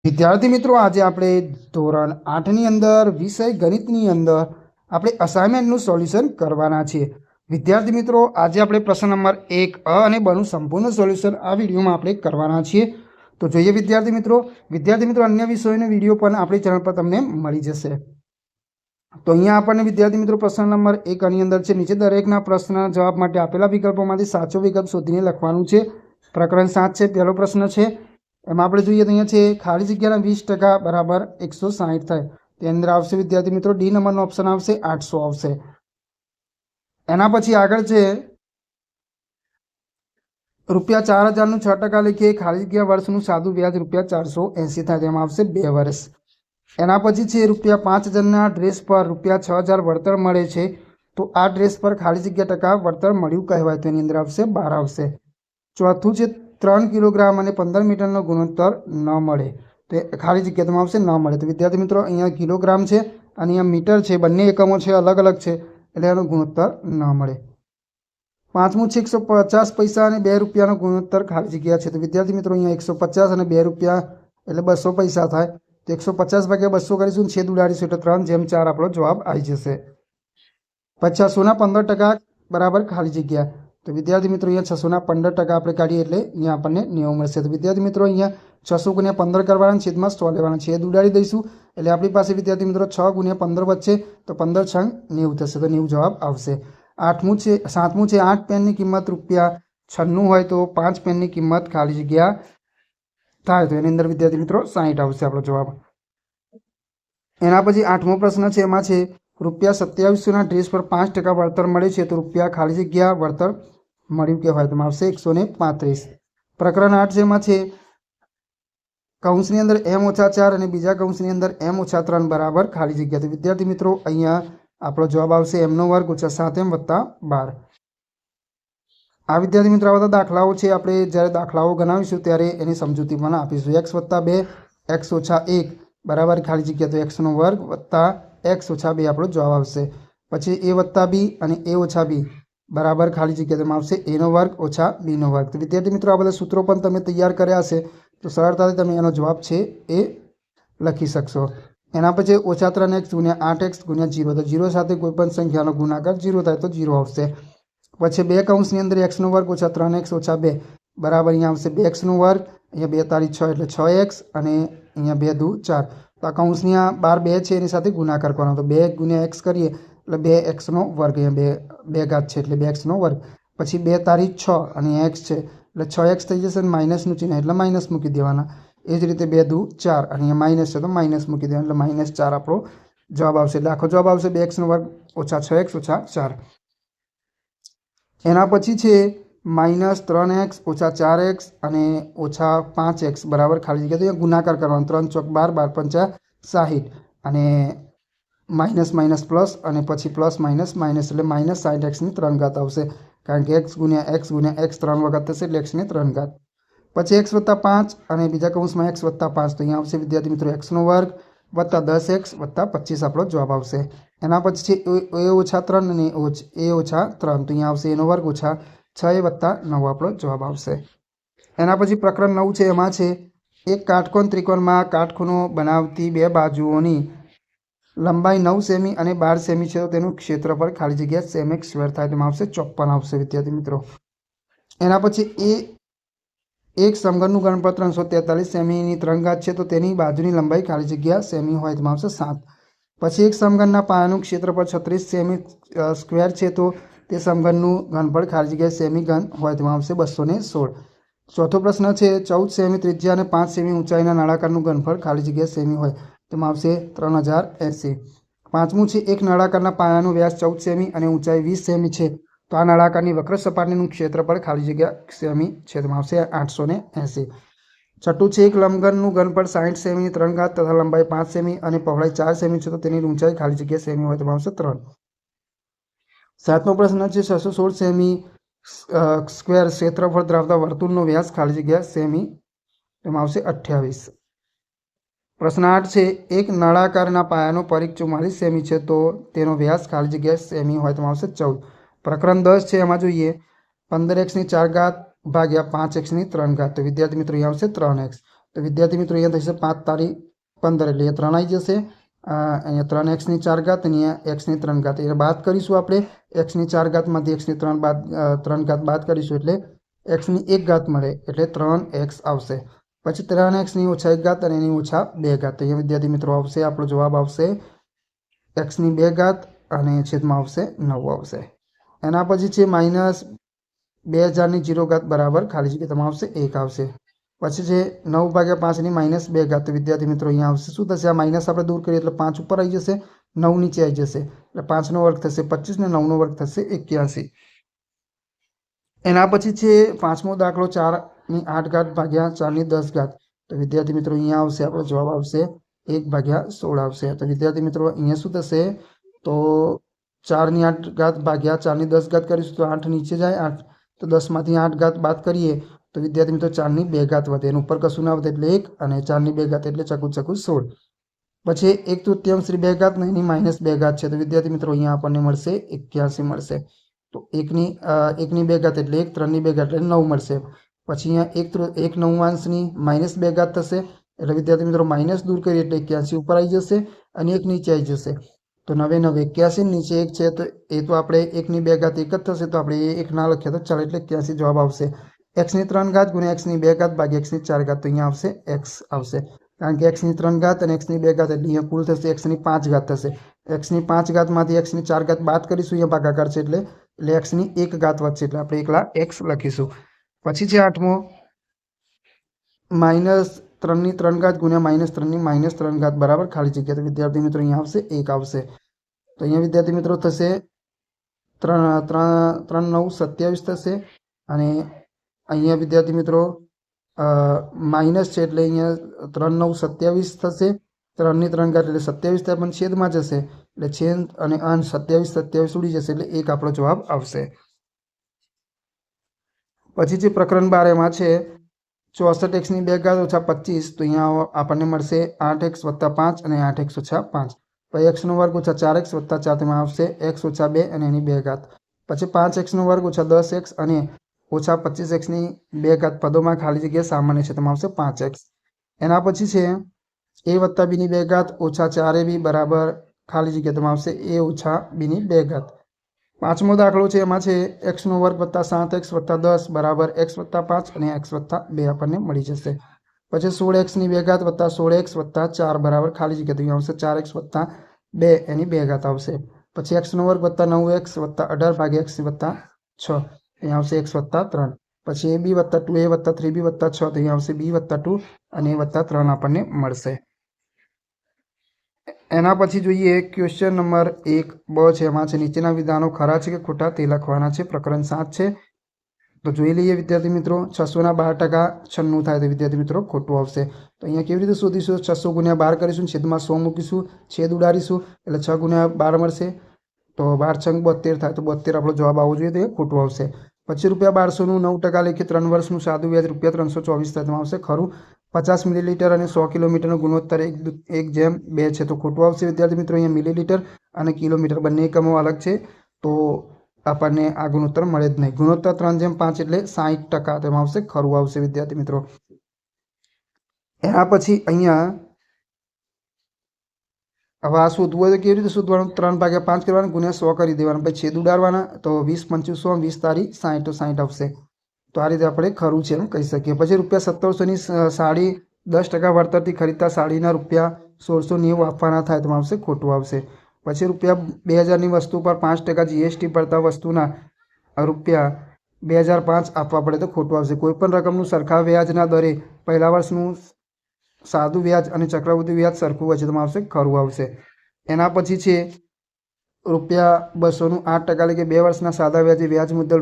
વિદ્યાર્થી મિત્રો, આજે આપણે ધોરણ 8ની અંદર વિષય ગણિતની અંદર આપણે અસાઇનમેન્ટનું સોલ્યુશન કરવાના છીએ. વિદ્યાર્થી મિત્રો, આજે આપણે પ્રશ્ન નંબર 1 અ અને બનું સંપૂર્ણ સોલ્યુશન આ વિડીયોમાં આપણે કરવાના છીએ. તો જોઈએ વિદ્યાર્થી મિત્રો, અન્ય વિષયોનો વિડીયો પણ આપણી ચેનલ પર તમને મળી જશે. તો અહીંયા આપણને વિદ્યાર્થી મિત્રો પ્રશ્ન નંબર 1 આની અંદર છે. નીચે દરેકના પ્રશ્નના જવાબ માટે આપેલા વિકલ્પોમાંથી સાચો વિકલ્પ શોધીને લખવાનું છે. પ્રકરણ 7 છે. પહેલો પ્રશ્ન છે, એમાં આપણે જોઈએ તો અહીંયા છે ખાલી જગ્યાના 20% બરાબર 160 થાય. તેની અંદર આવશે વિદ્યાર્થી મિત્રો ડી નંબરનો ઓપ્શન આવશે, 800 આવશે. એના પછી આગળ છે ₹4000નું 6% લખીએ. ખાલી જગ્યા વર્ષનું સાદું વ્યાજ ₹480 થાય. તેમાં આવશે 2 વર્ષ. એના પછી છે ₹5000ના ડ્રેસ પર ₹6000 વળતર મળે છે, તો આ ડ્રેસ પર ખાલી જગ્યા ટકા વળતર મળ્યું કહેવાય. તો એની અંદર આવશે 12 આવશે. ચોથું છે 3 કિલોગ્રામ અને 15 મીટરનો ગુણોત્તર ન મળે, તો ખાલી જગ્યામાં આવશે ન મળે. તો વિદ્યાર્થી મિત્રો અહીંયા કિલોગ્રામ છે અને અહીંયા મીટર છે, બંને એકમો છે અલગ અલગ છે, એટલે એનો ગુણોત્તર ન મળે. પાંચમું છે 150 પૈસા અને ₹2નો ગુણોત્તર ખાલી જગ્યા છે. તો વિદ્યાર્થી મિત્રો અહીંયા 150 અને ₹2 એટલે 200 પૈસા થાય. તો 150 ભાગ્યા 200 કરીશું, છેદ ઉડાડીશું એટલે 3/4 આપણો જવાબ આવી જશે. પછી 600ના 15% બરાબર ખાલી જગ્યા. તો વિદ્યાર્થી મિત્રો અહીંયા 600ના 15% આપણે કાઢીએ એટલે અહીંયા આપણને 90 મળશે. તો વિદ્યાર્થી મિત્રો અહીંયા 600 × 15 કરવાના, છેદમાં 100 લેવાના, છેદ ઉડાડી દઈશું એટલે આપણી પાસે વિદ્યાર્થી મિત્રો 6 × 15 વચ્ચે, તો 15 × 90 થશે, તો 90 જવાબ આવશે. સાતમું છે 8 પેનની કિંમત ₹96 હોય તો 5 પેનની કિંમત ખાલી જગ્યા થાય. તો એની અંદર વિદ્યાર્થી મિત્રો 60 આવશે આપણો જવાબ. એના પછી 8મો પ્રશ્ન છે, એમાં છે ₹2700ના ડ્રેસ પર 5% વળતર મળે છે, તો રૂપિયા ખાલી જગ્યા વળતર મળ્યું કહેવાય. તો આવશે 135. પ્રકરણ 8 છે, એમાં છે કૌંસની અંદર m-4 અને બીજા કૌંસની અંદર m-3 બરાબર ખાલી જગ્યા. તો વિદ્યાર્થી મિત્રો અહીંયા આપણો જવાબ આવશે m² - 7m + 12. આ વિદ્યાર્થી મિત્રો આ બધા દાખલાઓ છે, આપણે જ્યારે દાખલાઓ ગણાવીશું ત્યારે એની સમજૂતી પણ આપીશું. x + 2 x - 1 બરાબર ખાલી જગ્યા, તો x² + x - 2 આપણો જવાબ આવશે. પછી a + b અને a - b બરાબર ખાલી જગ્યા, તેમાં આવશે a² - b². તો વિદ્યાર્થી મિત્રો આ બધા સૂત્રો પણ તમે તૈયાર કર્યા હશે, તો સરળતાથી તમે એનો જવાબ છે એ લખી શકશો. એના પછી -3x × 8x × 0, તો 0 સાથે કોઈપણ સંખ્યાનો ગુણાકાર 0 થાય તો 0 આવશે. પછી 2 કૌંસની અંદર x² - 3x - 2 બરાબર અહીંયા આવશે 2x², અહીંયા 2 તારી 6 એટલે 6x અને અહીંયા 2 દુ 4. તો આ કૌંસની આ બાર 2 છે એની સાથે ગુણાકાર કરવાનો, તો 2 × x કરીએ એટલે 2x², અહીંયા 2 ઘાત છે એટલે 2x². પછી 2 તારી 6 અને x છે એટલે 6x થઈ જશે, અને માઇનસનું ચિહ્ન એટલે માઇનસ મૂકી દેવાના. એ જ રીતે 2 દુ 4 અને અહીંયા માઇનસ છે તો માઇનસ મૂકી દેવાના, એટલે -4 આપણો જવાબ આવશે. એટલે આખો જવાબ આવશે 2x² - 6x - 4. એના પછી છે -3x - 4x અને -5x બરાબર ખાલી જગ્યા. તો અહીંયા ગુણાકાર કરવાનો, 3 × 4 = 12, 12 × 5 = 60 અને માઇનસ માઇનસ પ્લસ અને પછી પ્લસ માઇનસ માઇનસ એટલે -60x ની 3 ઘાત આવશે, કારણ કે x × x × x 3 વખત થશે એટલે x ની 3 ઘાત. પછી x + 5 અને બીજા કૌંસમાં x + 5, તો અહીંયા આવશે વિદ્યાર્થી મિત્રો x² + 10x + 25 આપણો જવાબ આવશે. એના પછી છે a-3 અને a-3, તો અહીંયા આવશે a² - 6a + 9 આપણો જવાબ આવશે. એના પછી પ્રકરણ 9 છે, એમાં છે એક કાટકોણ ત્રિકોણમાં કાટખૂણો બનાવતી બે બાજુઓની લંબાઈ 9 સેમી અને 12 સેમી છે, તો તેનું ક્ષેત્રફળ ખાલી જગ્યા semi² થાય. તેમાં આવશે 54 આવશે વિદ્યાર્થી મિત્રો. એના પછી એક સમઘનનું ઘનફળ 343 સેમીની 3 ઘાત છે, તો તેની બાજુની લંબાઈ ખાલી જગ્યા સેમી હોય, તેમાં આવશે 7. પછી એક સમઘનના પાયાનું ક્ષેત્રફળ 36 સેમી² છે, તો તે સમઘનનું ઘનફળ ખાલી જગ્યા સેમી ઘન હોય, તેમાં આવશે 216. ચોથો પ્રશ્ન છે 14 સેમી ત્રિજ્યા અને 5 સેમી ઊંચાઈના નળાકારનું ઘનફળ ખાલી જગ્યા સેમી હોય, તેમાં આવશે 3080. પાંચમું છે એક નળાકારના પાયાનો વ્યાસ 14 સેમી અને ઊંચાઈ 20 સેમી છે, તો આ નળાકારની વક્ર સપાટીનું ક્ષેત્રફળ ખાલી જગ્યા સેમી છે, તેમાં આવશે 880. છઠ્ઠું છે એક લંબઘનનું ઘનફળ 60 સેમીની 3 ઘાત તથા લંબાઈ 5 સેમી અને પહોળાઈ 4 સેમી છે, તો તેની ઊંચાઈ ખાલી જગ્યા સેમી હોય, તેમાં આવશે 3. સાતમો પ્રશ્ન છે 616 સેમી સ્ક્વેર ક્ષેત્રફળ ધરાવતા વર્તુળનો વ્યાસ ખાલી જગ્યા સેમી, તેમાં આવશે 28. પ્રશ્ન 8 છે એક નળાકારના પાયાનો પરિઘ 44 સેમી છે, તો તેનો વ્યાસ ખાલી જગ્યા સેમી હોય, તેમાં આવશે 14. પ્રકરણ 10 છે, એમાં જોઈએ 15x ની 4 ઘાત ભાગ્યા 5x ની 3 ઘાત, તો વિદ્યાર્થી મિત્રો અહીંયા આવશે 3x. तो विद्यार्थी मित्रों अहींया थशे 5 तारी 15 એટલે એ 3 આવી જશે। અહીંયા 3x ની 4 ઘાત અને અહીંયા x ની 3 ઘાત એટલે બાદ કરીશું આપણે x ની 4 ઘાતમાંથી x ની 3 ઘાત બાદ કરીશું એટલે x ની 1 ઘાત મળે એટલે 3x આવશે। પછી 3x ની ઓછા 1 ઘાત અને એની ઓછા 2 ઘાત તો અહીંયા વિદ્યાર્થી મિત્રો આવશે આપણો જવાબ આવશે x ની 2 ઘાત અને છેદમાં આવશે 9 આવશે। એના પછી છે -2000 ની 0 ઘાત બરાબર ખાલી જગ્યામાં આવશે 1 આવશે। પછી છે 9/5 ની -2 ઘાત તો વિદ્યાર્થી મિત્રો અહીંયા આવશે શું થશે? આ માઇનસ આપણે દૂર કરીએ એટલે 5 ઉપર આવી જશે, 9 નીચે આવી જશે એટલે 5 નો વર્ગ થશે 25 ને 9 નો વર્ગ થશે 81। એના પછી છે પાંચમો દાખલો 4 ની 8 ઘાત ભાગ્યા 4 ની 10 ઘાત તો વિદ્યાર્થી મિત્રો અહીંયા આવશે આપણો જવાબ આવશે 1/16 આવશે। તો વિદ્યાર્થી મિત્રો અહીંયા શું થશે? તો 4 ની 8 ઘાત ભાગ્યા 4 ની 10 ઘાત કરીશું તો 8 નીચે જાય 8 તો 10 માંથી 8 ઘાત બાદ કરીએ तो विद्यार्थी मित्रों 4 ની 2 घात વધે એનું ઉપર કશું ના વધે એટલે 1 અને 4 ની 2 घात એટલે ચકુ 16। પછી 1/3 ની 2 ઘાત ને એની -2 ઘાત છે તો વિદ્યાર્થી મિત્રો અહીંયા આપણને મળશે 81 મળશે। તો 1 ની 2 ઘાત એટલે 1 3 ની 2 ઘાત એટલે 9 મળશે। પછી અહીંયા 1/9 ની -2 ઘાત થશે એટલે વિદ્યાર્થી મિત્રો માઇનસ દૂર કરીએ એટલે 81 ઉપર આવી જશે અને 1 નીચે આવી જશે તો 9 9 81 નીચે 1 છે તો એ તો આપણે 1 ની 2 ઘાત 1 જ થશે તો આપણે એ 1 ના લખીએ તો ચાલે એટલે 81 જવાબ આવશે। x ની 3 ઘાત ગુણ્યા x ની 2 ઘાત ભાગ્યા x ની 4 ઘાત તો અહીંયા આવશે x આવશે કારણ કે x ની 3 ઘાત અને x ની 2 ઘાત એટલે અહીંયા કુલ થશે x ની 5 ઘાત થશે। x ની 5 ઘાતમાંથી x ની 4 ઘાત બાદ કરીશું અહીંયા ભાગાકાર છે એટલે x ની 1 ઘાત વધશે એટલે આપણે એકલા x લખીશું। પછી છે આઠમો -3 ની 3 ઘાત ગુણ્યા -3 ની -3 ઘાત બરાબર ખાલી જગ્યા તો વિદ્યાર્થી મિત્રો અહીંયા આવશે 1 આવશે। તો અહીંયા વિદ્યાર્થી મિત્રો થશે 3 3 9 27 થશે અને અહીંયા વિદ્યાર્થી મિત્રો માઇનસ છે એટલે અહીંયા 3 9 27 થશે 3 ની 3 ઘાત એટલે 27 થાય પણ છેદમાં જશે એટલે છેદ અને અંશ 27 ઉડી જશે એટલે 1 આપણો જવાબ આવશે। પછી જે પ્રકરણ 12 એમાં છે 64x ની 2 ઘાત ઓછા 25 તો અહીંયા આપણને મળશે 8x + 5 અને 8x - 5 પછી x નો વર્ગ ઓછા 4x + 4 તેમાં આવશે x - 2 અને એની 2 ઘાત પછી 5x નો વર્ગ ઓછા 10x અને ઓછા 25x ની 2 ઘાત પદોમાં ખાલી જગ્યા સામાન્ય છે તેમાં આવશે 5x। એના પછી છે a + b ની 2 ઘાત ઓછા 4ab બરાબર ખાલી જગ્યા તેમાં આવશે a - b ની 2 ઘાત। પાંચમો દાખલો છે એમાં છે x નો વર્ગ + 7x + 10 બરાબર x + 5 અને x + 2 આપણને મળી જશે। પછી 16x ની 2 ઘાત + 16x + 4 બરાબર ખાલી જગ્યા તો અહીંયા આવશે 4x + 2 એની 2 ઘાત આવશે। પછી x નો વર્ગ + 9x + 18 ભાગ્યા x + 6 અહીંયા આવશે x + 3 પછી ab + 2a + 3b + 6 તો અહીંયા આવશે b + 2 અને a + 3 આપણને મળશે। એના પછી જોઈએ ક્વેશ્ચન નંબર 1 બ છે એમાં છે નીચેના વિધાનો ખરા છે કે ખોટા તે લખવાના છે પ્રકરણ 7 છે તો જોઈ લઈએ વિદ્યાર્થી મિત્રો 600 ના 12% 96 થાય તો વિદ્યાર્થી મિત્રો ખોટું આવશે। તો અહીંયા કેવી રીતે શોધીશું 600 × 12 કરીશું છેદમાં 100 મૂકીશું છેદ ઉડાડીશું એટલે 6 × 12 મળશે તો 12 × 6 72 થાય તો 72 આપણો જવાબ આવવો જોઈએ તો એ ખોટું આવશે। પછી ₹1200 નું 9% લેખે 3 વર્ષનું સાદું વ્યાજ ₹324 થાય તેમાં આવશે ખરું। 50 મિલીલીટર અને 100 કિલોમીટરનો ગુણોત્તર 1:2 છે તો ખોટું આવશે વિદ્યાર્થી મિત્રો અહીંયા મિલીલીટર અને કિલોમીટર બંને એકમો અલગ છે તો આપણને આ ગુણોત્તર મળે જ નહીં। ગુણોત્તર 3:5 એટલે 60% તેમાં આવશે ખરું આવશે વિદ્યાર્થી મિત્રો। એના પછી અહીંયા હવે આ શોધવું હોય તો કેવી રીતે શોધવાનું 3/5 કરવાનું ગુણ્યા 100 કરી દેવાનું પછી છેદ ઉડાડવાના તો 20 × 25 100 20 તારી 60 તો 60 આવશે તો આ રીતે આપણે ખરું છે એમ કહી શકીએ। પછી ₹1700 ની સાડી 10% વળતરથી ખરીદતા સાડીના ₹1690 આપવાના થાય તો આવશે ખોટું આવશે। પછી ₹2000 ની વસ્તુ પર 5% GST પડતા વસ્તુના ₹2005 આપવા પડે તો ખોટું આવશે। કોઈપણ રકમનું સરખા વ્યાજના દરે પહેલા વર્ષનું સાદું વ્યાજ અને ચક્રવૃદ્ધિ વ્યાજ સરખું હોય છે તો આવશે ખરું આવશે। એના પછી છે ₹200 નું 8% એટલે કે 2 વર્ષના સાદા વ્યાજે વ્યાજ મુદ્દલ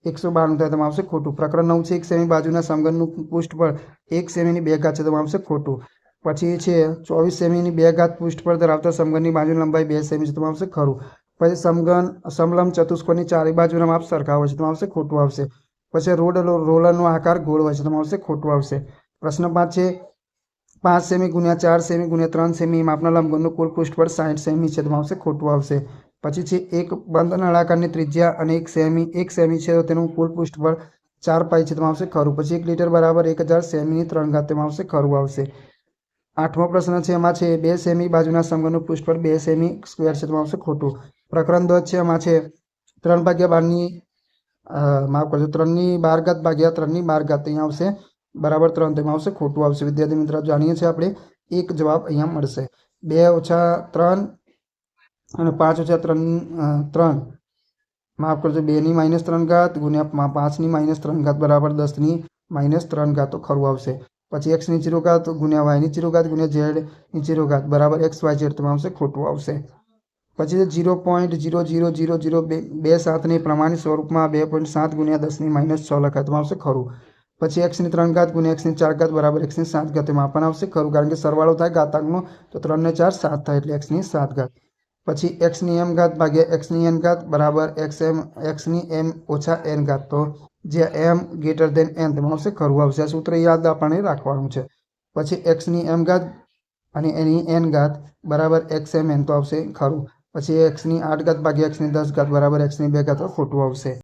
₹192 થાય તો આવશે ખોટું। પ્રકરણ 9 છે 1 સેમી બાજુના સમઘનનું પૃષ્ઠફળ 1 સેમીની 2 ઘાત છે તો આવશે ખોટું। પછી છે 24 સેમીની 2 ઘાત પૃષ્ઠફળ ધરાવતા સમઘનની બાજુની લંબાઈ 2 સેમી છે તો આવશે ખરું। પછી સમલંબ ચતુષ્કોણની ચારે બાજુના માપ સરખા હોય છે તો આવશે ખોટું આવશે। પછી રોલરનો આકાર ગોળ હોય છે તો આવશે ખોટું આવશે। પ્રશ્ન 5 છે 5 સેમી ગુણ્યા 4 સેમી ગુણ્યા 3 સેમી માપના લંબગોળનું કુલ પૃષ્ઠફળ 60 સેમી છે તો આવશે ખોટું આવશે। પછી છે એક બંધ નળાકારની ત્રિજ્યા અને 1 સેમી છે તો તેનું કુલ પૃષ્ઠફળ 4 પાઈ છે તેમાં આવશે ખરું. પછી 1 લીટર બરાબર 1000 સેમીની 3 ઘાત તેમાં આવશે ખરું આવશે. 8મો પ્રશ્ન છે એમાં છે 2 સેમી બાજુના સમઘનનું પૃષ્ઠફળ 2 સેમી સ્ક્વેર છે તેમાં આવશે ખોટું. પ્રકરણ 10 છે એમાં છે 3/12ની માફ કરજો 3ની 12 ઘાત ભાગ્યા 3ની 12 ઘાત અહીંયા આવશે બરાબર 3 તેમાં આવશે ખોટું આવશે. વિદ્યાર્થી મિત્રો જાણીએ છીએ આપણે એક જવાબ અહીંયા મળશે. 2 ઓછા 3 અને 5 ઓછા 3 માફ કરજો 2ની -3 ઘાત ગુણ્યા 5ની -3 ઘાત બરાબર 10ની -3 ઘાત તો ખરું આવશે. પછી x ની 0 ઘાત ગુણ્યા y ની 0 ઘાત ગુણ્યા z ની 0 ઘાત બરાબર xyz તેમાં આવશે ખોટું આવશે. પછી 0.00027 ને પ્રમાણિત સ્વરૂપમાં 2.7 ગુણ્યા 10ની -6 લખાય તેમાં આવશે ખરું. પછી x ની 3 ઘાત ગુણ્યા x ની 4 ઘાત બરાબર x ની 7 ઘાત તેમાં પણ આવશે ખરું, કારણ કે સરવાળો થાય ઘાતાંકનો તો 3 ને 4 7 થાય એટલે x ની 7 ઘાત. પછી x ની m ઘાત ભાગ્યા x ની n ઘાત બરાબર x ની m ઓછા n ઘાત તો જે m ગ્રેટર ધેન n તેમાં આવશે ખરું આવશે. આ સૂત્ર યાદ આપણને રાખવાનું છે. પછી x ની m ઘાત અને એની n ઘાત બરાબર xmn તો આવશે ખરું. પછી x ની 8 ઘાત ભાગ્યા x ની 10 ઘાત બરાબર x ની 2 ઘાત ખોટું આવશે.